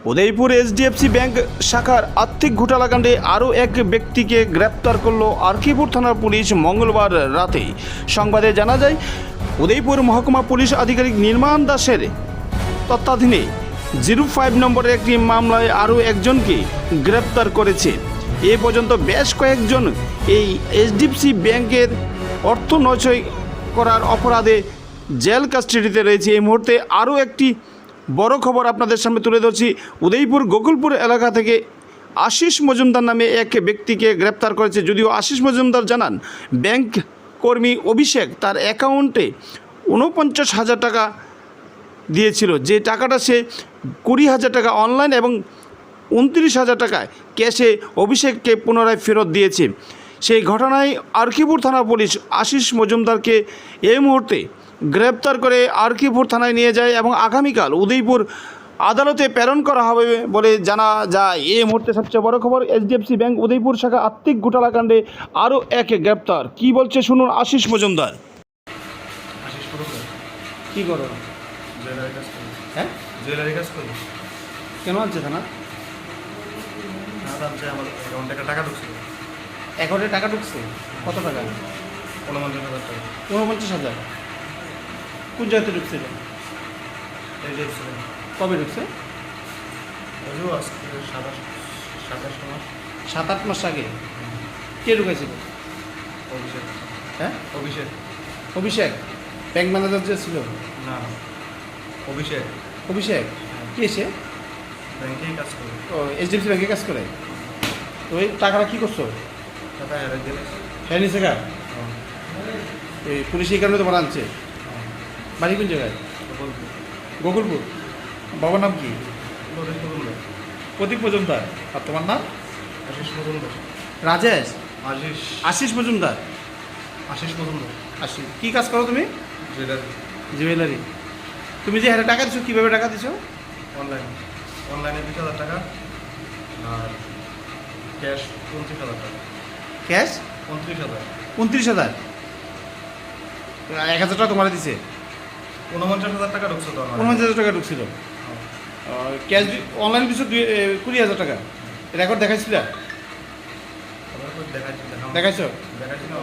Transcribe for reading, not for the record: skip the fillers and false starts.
Udaipur HDFC bank শাখার আর্থিক ঘোটালাকাণ্ডে আরও এক ব্যক্তিকে গ্রেপ্তার করল আরকিপুর থানার পুলিশ মঙ্গলবার রাতে। সংবাদে জানা যায়, উদয়পুর মহকুমা পুলিশ আধিকারিক নির্মাণ দাসের তত্ত্বাধীনে 05 নম্বরের একটি মামলায় আরও একজনকে গ্রেপ্তার করেছে। এ পর্যন্ত বেশ কয়েকজন এই এইচডিএফসি ব্যাংকের অর্থ নয় করার অপরাধে জেল কাস্টাডিতে রয়েছে। এই মুহূর্তে আরও একটি বড় খবর আপনাদের সামনে তুলে ধরছি। উদয়পুর গোকুলপুর এলাকা থেকে আশিস মজুমদার নামে এক ব্যক্তিকে গ্রেপ্তার করেছে। যদিও আশিস মজুমদার জানান, ব্যাংক কর্মী অভিষেক তার অ্যাকাউন্টে 49,000 টাকা দিয়েছিল। যে টাকাটা সে 20,000 টাকা অনলাইন এবং 29,000 টাকায় ক্যাশে অভিষেককে পুনরায় ফেরত দিয়েছে। সেই ঘটনায় আরকিপুর থানা পুলিশ আশিস মজুমদারকে এই মুহূর্তে গ্রেপ্তার করে আরকিপুর থানায় নিয়ে যায় এবং আগামীকাল উদয়পুর আদালতে প্রেরণ করা হবে বলে জানা যায়। এই মুহূর্তে সবচেয়ে বড় খবর, এইচডিএফসি ব্যাংক উদয়পুর শাখা আর্থিক ঘোটালাকাণ্ডে আরও এক গ্রেপ্তার। কি বলছে শুনুন আশিস মজুমদার। কি করো? জুয়েলারি কাজ করি। হ্যাঁ, জুয়েলারি কাজ করি। কেন আছে থানা? না জানছে আমার অ্যাকাউন্টে টাকা ঢুকছিল। অ্যাকাউন্টে টাকা ঢুকছে? কত টাকা? 49,000 টাকা। 49,000? কোন জায়গাতে ঢুকছিল? এই যে ছিল। কবে ঢুকছে? ওইও আজকে 27 মাস। 7-8 মাস আগে। কে ঢুকাইছিল? অভিষেক। হ্যাঁ, অভিষেক। অভিষেক ব্যাংক ম্যানেজার যে ছিল? না, অভিষেক। অভিষেক কে সে? ব্যাংকেই কাজ করি। ও এইচডিএফসি ব্যাংকে কাজ করে। তো ওই টাকাটা কী করছো? টাকা হেরে দিলে। হ্যাঁ নিছে কার? এই পুলিশ এই কারণে তোমার আনছে। বাড়ি কোন জায়গায়? গোকুলপুর। বাবার নাম কি? প্রদীপ মজুমদার। আর তোমার নাম? আশিস মজুমদার। রাজেশ? আশিস। আশিস মজুমদার। আশিস মজুমদার। আশিস। কী কাজ করো তুমি? জুয়েলারি। জুয়েলারি। তুমি যে হারে টাকা দিছো, কীভাবে টাকা দিছো? অনলাইনে। অনলাইনে 20,000 টাকা আর ক্যাশ 29,000 টাকা। ক্যাশ 29,000। 29,000? 1,000 টাকা তোমার দিছে? 49,000 টাকা ঢুকছে তো আমার। 49,000 টাকা ঢুকছিল। ক্যাশ অনলাইন দিছো 20,000 টাকা। রেকর্ড দেখাইছিল? দেখাইছি দেখাইছো? দেখাইছি না।